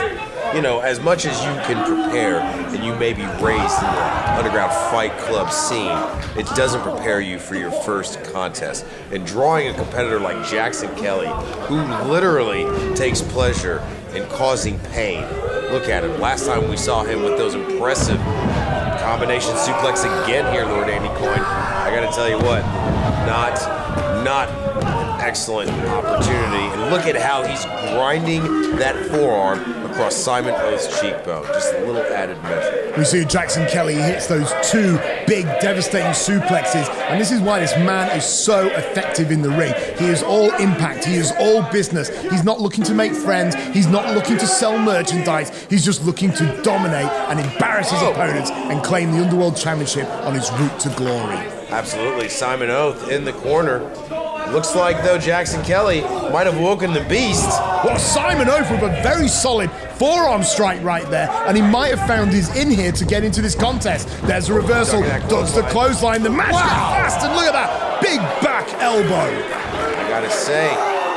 You know, as much as you can prepare and you may be raised in the underground fight club scene, it doesn't prepare you for your first contest. And drawing a competitor like Jackson Kelly, who literally takes pleasure in causing pain. Look at him. Last time we saw him with those impressive combination suplex again here, Lord Andy Coyne. I gotta tell you what, Not an excellent opportunity. And look at how he's grinding that forearm across Simon Oath's cheekbone. Just a little added measure. We see Jackson Kelly hits those two big, devastating suplexes, and this is why this man is so effective in the ring. He is all impact. He is all business. He's not looking to make friends. He's not looking to sell merchandise. He's just looking to dominate and embarrass his opponents and claim the Underworld Championship on his route to glory. Absolutely. Simon Oath in the corner. Looks like, though, Jackson Kelly might have woken the beast. Well, Simon Oath with a very solid forearm strike right there, and he might have found his in here to get into this contest. There's a reversal, ducks the clothesline, the match is fast, and look at that big back elbow. I gotta say,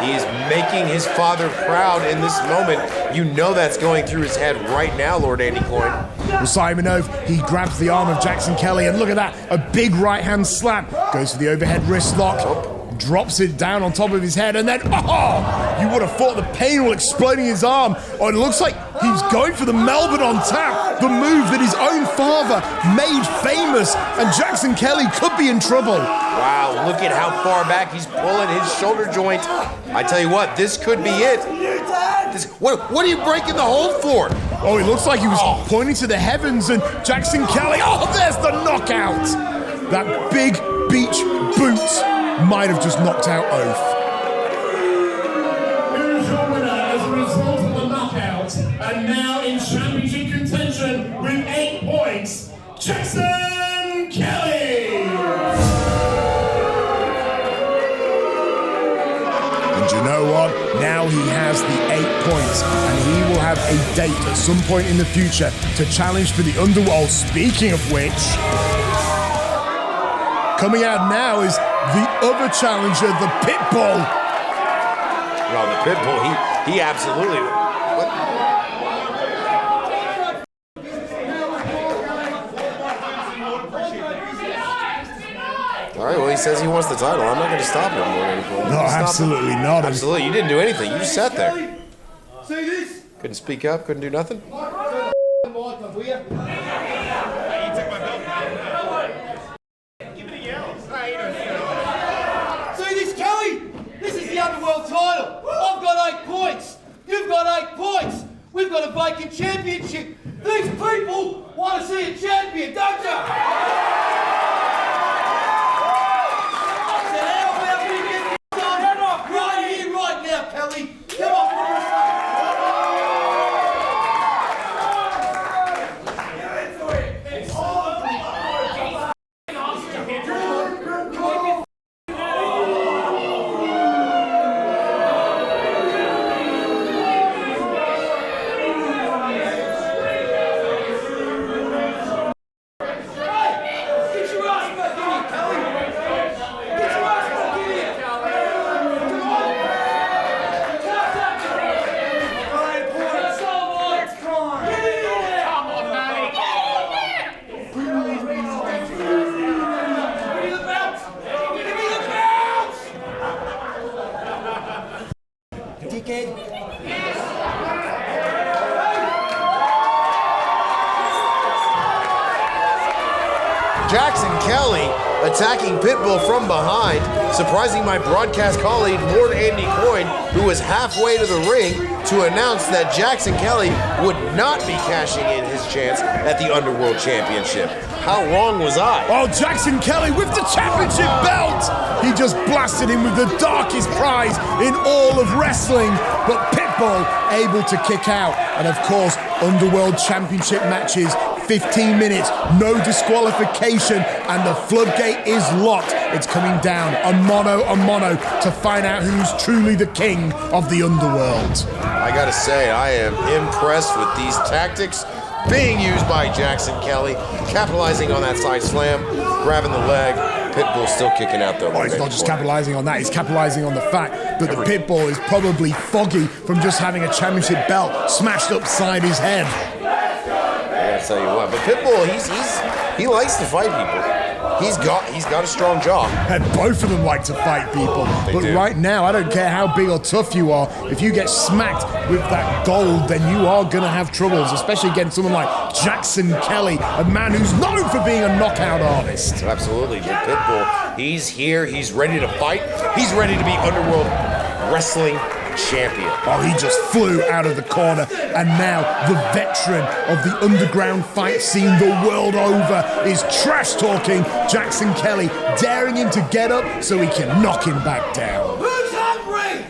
he is making his father proud in this moment. You know that's going through his head right now, Lord Andy Coyne. Well, Simon Oath, he grabs the arm of Jackson Kelly, and look at that, a big right-hand slap. Goes for the overhead wrist lock. Drops it down on top of his head, and then, you would have thought the pain will explode in his arm. Oh, it looks like he's going for the Melbourne on tap, the move that his own father made famous, and Jackson Kelly could be in trouble. Wow, look at how far back he's pulling his shoulder joint. I tell you what, this could be it. What are you breaking the hold for? Oh, it looks like he was pointing to the heavens, and Jackson Kelly, there's the knockout. That big beach boot might have just knocked out Oath. Here's your winner as a result of the knockout, and now in championship contention with 8 points, Jackson Kelly! And you know what? Now he has the 8 points, and he will have a date at some point in the future to challenge for the Underworld. Speaking of which, coming out now is the other challenger, the Pitbull. Well, the Pitbull, he absolutely... All right, well, he says he wants the title. I'm not going to stop him. No, absolutely not. Absolutely. You didn't do anything. You just sat there. Couldn't speak up, couldn't do nothing. Underworld title. I've got 8 points. You've got 8 points. We've got a vacant championship. These people want to see a champion, don't you? So how about we get this done right here, right now, Kelly? Come on. Jackson Kelly attacking Pitbull from behind, surprising my broadcast colleague, Lord Andy Coyne, who was halfway to the ring to announce that Jackson Kelly would not be cashing in his chance at the Underworld Championship. How wrong was I? Oh, Jackson Kelly with the championship belt! He just blasted him with the darkest prize in all of wrestling, but Pitbull able to kick out. And of course, Underworld Championship matches, 15 minutes, no disqualification, and the floodgate is locked. It's coming down a mono to find out who's truly the king of the Underworld. I gotta say, I am impressed with these tactics being used by Jackson Kelly, capitalizing on that side slam, grabbing the leg. Pitbull still kicking out there. Oh, he's not just capitalizing on that, he's capitalizing on the fact that the Pitbull is probably foggy from just having a championship belt smashed upside his head. I tell you what, but Pitbull, he likes to fight people. He's got a strong jaw. And both of them like to fight people. But do. right now, I don't care how big or tough you are. If you get smacked with that gold, then you are going to have troubles, especially against someone like Jackson Kelly, a man who's known for being a knockout artist. Absolutely. But Pitbull, he's here. He's ready to fight. He's ready to be Underworld Wrestling champion. Oh, he just flew out of the corner, and now the veteran of the underground fight scene the world over is trash-talking Jackson Kelly, daring him to get up so he can knock him back down. Who's hungry?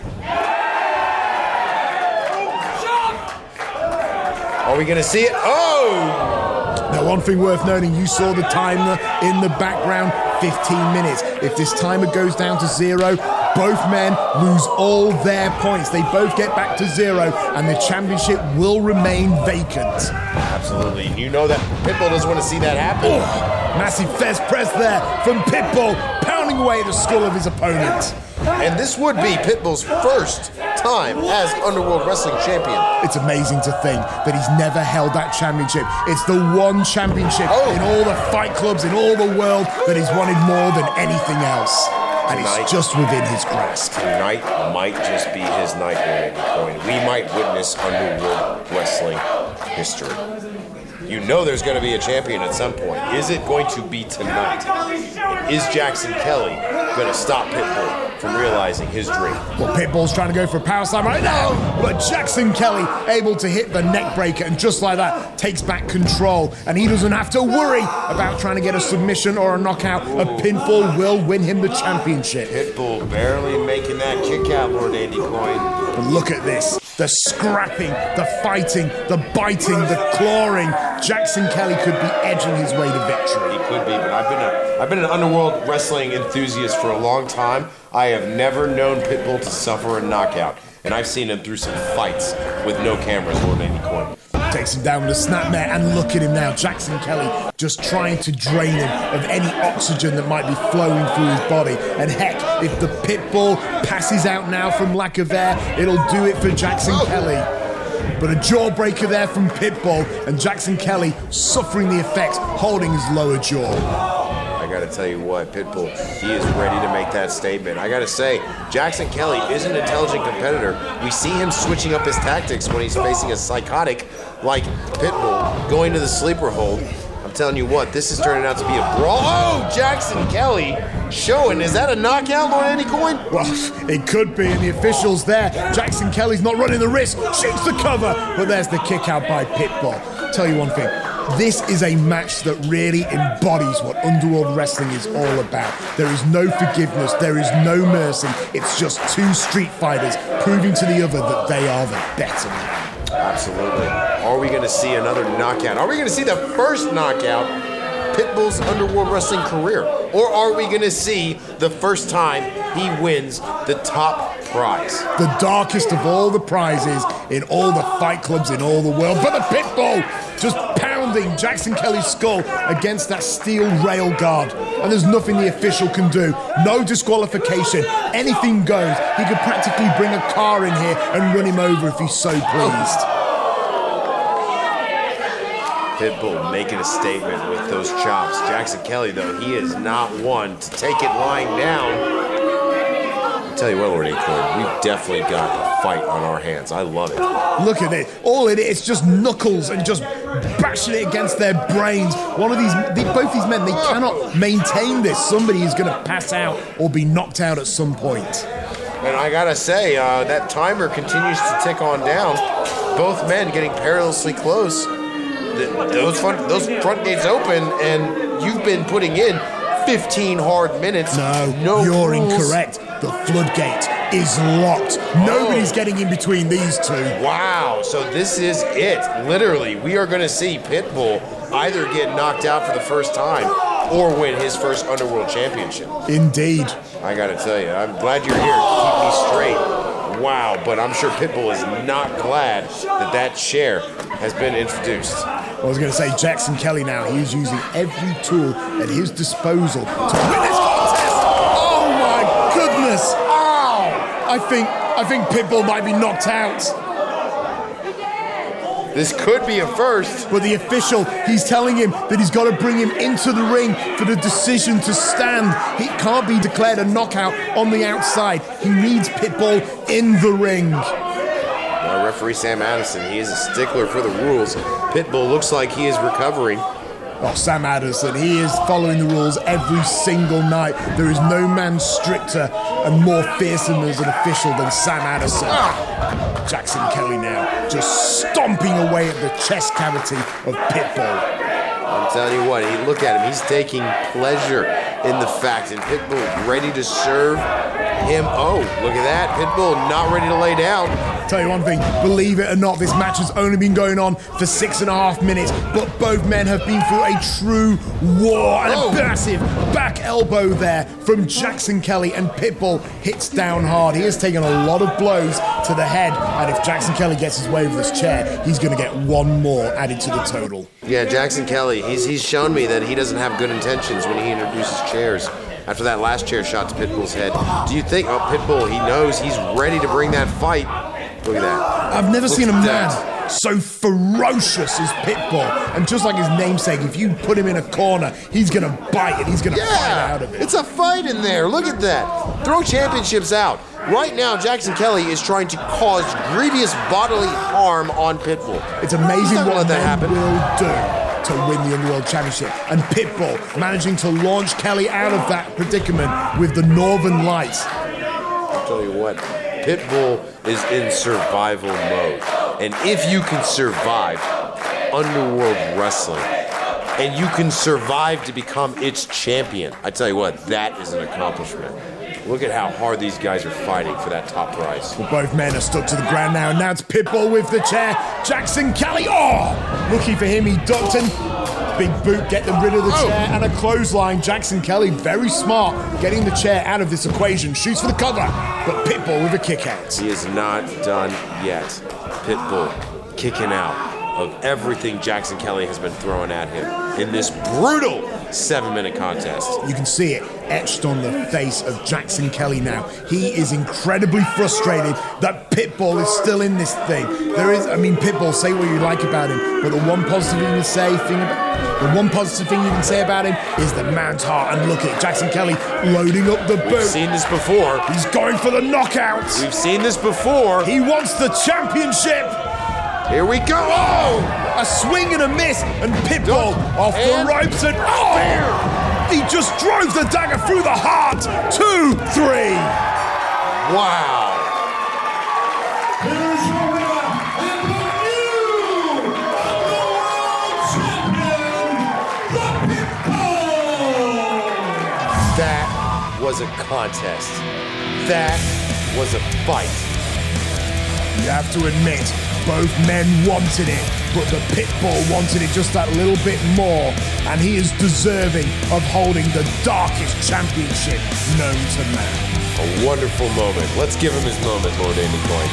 Are we going to see it? Oh! Now, one thing worth noting, you saw the timer in the background, 15 minutes. If this timer goes down to 0, both men lose all their points. They both get back to 0, and the championship will remain vacant. Absolutely. You know that Pitbull doesn't want to see that happen. Oh, massive fez press there from Pitbull, pounding away the skull of his opponent. And this would be Pitbull's first time as Underworld Wrestling champion. It's amazing to think that he's never held that championship. It's the one championship in all the fight clubs in all the world that he's wanted more than anything else. And it's just within his grasp. Tonight might just be his night, Randy Coyne. We might witness Underworld Wrestling history. You know there's going to be a champion at some point. Is it going to be tonight? Is Jackson Kelly going to stop Pitbull from realizing his dream? Well, Pitbull's trying to go for a power slam right now, but Jackson Kelly able to hit the neck breaker, and just like that, takes back control, and he doesn't have to worry about trying to get a submission or a knockout. A pinfall will win him the championship. Pitbull barely making that kick out, Lord Andy Coyne. But look at this. The scrapping, the fighting, the biting, the clawing. Jackson Kelly could be edging his way to victory. He could be, but I've been an Underworld Wrestling enthusiast for a long time. I have never known Pitbull to suffer a knockout, and I've seen him through some fights with no cameras, Lord Andy Coyne. Takes him down with a snapmare, and look at him now. Jackson Kelly just trying to drain him of any oxygen that might be flowing through his body. And heck, if the Pitbull passes out now from lack of air, it'll do it for Jackson Kelly. But a jawbreaker there from Pitbull, and Jackson Kelly suffering the effects, holding his lower jaw. I gotta tell you what, Pitbull, he is ready to make that statement. I gotta say, Jackson Kelly is an intelligent competitor. We see him switching up his tactics when he's facing a psychotic like Pitbull, going to the sleeper hold. I'm telling you what, this is turning out to be a brawl. Oh, Jackson Kelly showing. Is that a knockout, Lord Andy Coyne? Well, it could be, and the official's there. Jackson Kelly's not running the risk, shoots the cover, but there's the kick out by Pitbull. Tell you one thing, this is a match that really embodies what Underworld Wrestling is all about. There is no forgiveness, there is no mercy. It's just two street fighters proving to the other that they are the better man. Absolutely. Are we going to see another knockout? Are we going to see the first knockout Pitbull's Underworld Wrestling career? Or are we going to see the first time he wins the top prize? The darkest of all the prizes in all the fight clubs in all the world. But the Pitbull just pounding Jackson Kelly's skull against that steel rail guard. And there's nothing the official can do. No disqualification. Anything goes. He could practically bring a car in here and run him over if he's so pleased. Pitbull making a statement with those chops. Jackson Kelly, though, he is not one to take it lying down. I'll tell you what, Lord Andy Coyne, we've definitely got a fight on our hands. I love it. Look at it. All it is, just knuckles and just bashing it against their brains. Both these men, they cannot maintain this. Somebody is going to pass out or be knocked out at some point. And I gotta say, that timer continues to tick on down. Both men getting perilously close. Those front gates open, and you've been putting in 15 hard minutes. No, you're incorrect. The floodgate is locked. Nobody's getting in between these two. Wow, so this is it. Literally, we are going to see Pitbull either get knocked out for the first time or win his first Underworld Championship. Indeed. I got to tell you, I'm glad you're here to keep me straight. Wow, but I'm sure Pitbull is not glad that chair has been introduced. I was going to say Jackson Kelly now. He's using every tool at his disposal to win this contest. Oh my goodness! Ow! I think Pitbull might be knocked out. This could be a first. But the official, he's telling him that he's got to bring him into the ring for the decision to stand. He can't be declared a knockout on the outside. He needs Pitbull in the ring. Now, referee Sam Addison, he is a stickler for the rules. Pitbull looks like he is recovering. Oh, Sam Addison, he is following the rules every single night. There is no man stricter and more fearsome as an official than Sam Addison. Jackson Kelly now just stomping away at the chest cavity of Pitbull. I'm telling you what, look at him. He's taking pleasure in the fact that Pitbull ready to serve him. Oh, look at that. Pitbull not ready to lay down. Tell you one thing, believe it or not, this match has only been going on for 6.5 minutes, but both men have been through a true war. And a massive back elbow there from Jackson Kelly, and Pitbull hits down hard. He has taken a lot of blows to the head, and if Jackson Kelly gets his way with this chair, he's going to get one more added to the total. Yeah, Jackson Kelly, he's shown me that he doesn't have good intentions when he introduces chairs. After that last chair shot to Pitbull's head. Do you think, Pitbull, he knows he's ready to bring that fight. Look at that. I've never seen a man so ferocious as Pitbull. And just like his namesake, if you put him in a corner, he's going to bite and he's going to fight out of it. It's a fight in there. Look at that. Throw championships out. Right now, Jackson Kelly is trying to cause grievous bodily harm on Pitbull. It's amazing what that men will do to win the Underworld Championship. And Pitbull managing to launch Kelly out of that predicament with the Northern Lights. I'll tell you what, Pitbull is in survival mode. And if you can survive Underworld Wrestling, and you can survive to become its champion, I tell you what, that is an accomplishment. Look at how hard these guys are fighting for that top prize. Well, both men are stuck to the ground now, and now it's Pitbull with the chair. Jackson Kelly, lucky for him, he ducked in. Big boot, getting rid of the chair, and a clothesline. Jackson Kelly, very smart, getting the chair out of this equation. Shoots for the cover, but Pitbull with a kick out. He is not done yet. Pitbull kicking out of everything Jackson Kelly has been throwing at him in this brutal 7-minute contest. You can see it etched on the face of Jackson Kelly now. He is incredibly frustrated that Pitbull is still in this thing. Pitbull, say what you like about him, but the one positive you can say about him is the man's heart. And look at Jackson Kelly loading up the boot. We've seen this before. He's going for the knockout. We've seen this before. He wants the championship. Here we go. A swing and a miss, and Pitbull off the ropes, and he just drove the dagger through the heart. 2, 3. Wow. Here's your winner and the new Underworld Champion, the Pitbull. That was a contest. That was a fight. You have to admit, both men wanted it, but the Pitbull wanted it just that little bit more, and he is deserving of holding the darkest championship known to man. A wonderful moment. Let's give him his moment, Lord Andy Coyne.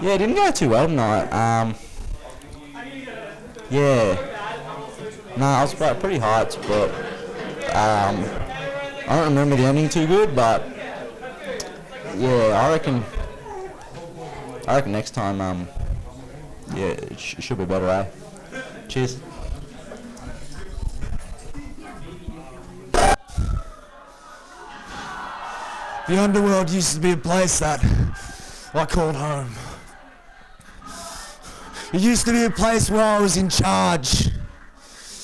Yeah, it didn't go too well tonight. I was pretty hyped, but I don't remember the ending too good, but yeah, I reckon next time, it should be better, eh? Cheers. The Underworld used to be a place that I called home. It used to be a place where I was in charge.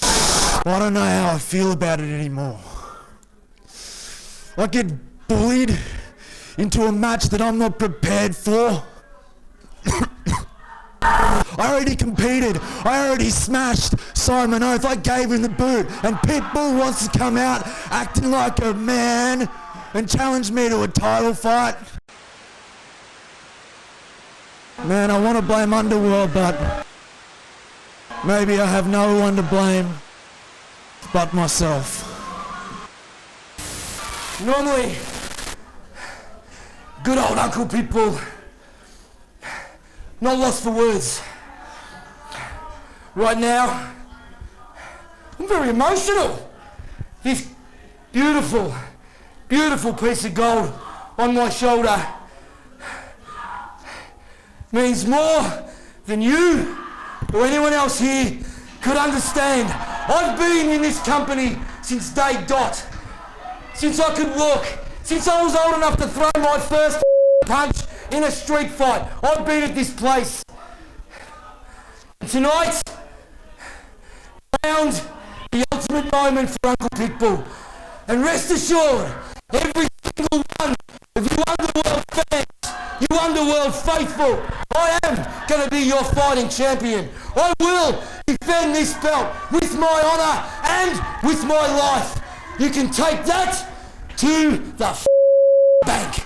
But I don't know how I feel about it anymore. I get bullied into a match that I'm not prepared for. I already competed. I already smashed Simon Oath. I gave him the boot. And Pitbull wants to come out acting like a man and challenge me to a title fight. Man, I want to blame Underworld, but maybe I have no one to blame but myself. Normally, good old Uncle Pitbull, not lost for words. Right now, I'm very emotional. This beautiful, beautiful piece of gold on my shoulder means more than you or anyone else here could understand. I've been in this company since day dot, since I could walk, since I was old enough to throw my first punch in a street fight. I've been at this place. Tonight, found the ultimate moment for Uncle Pitbull. And rest assured, every single one of you Underworld fans, you Underworld faithful, I am going to be your fighting champion. I will defend this belt with my honour and with my life. You can take that to the bank.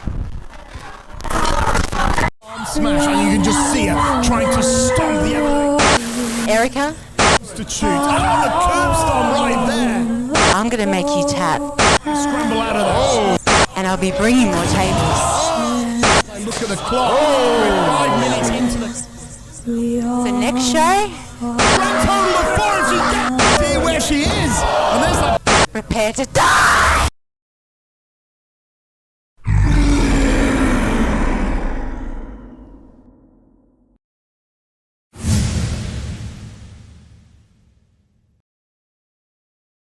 Smash, and you can just see her trying to stomp the other. Erica? Substitute. Oh, the curb stomp right there. I'm gonna make you tap. Scramble out of there. And I'll be bringing more tables. Look at the clock. We're 5 minutes into The next show? Grand total of 4. She's see where she is. And there's the... Prepare to die!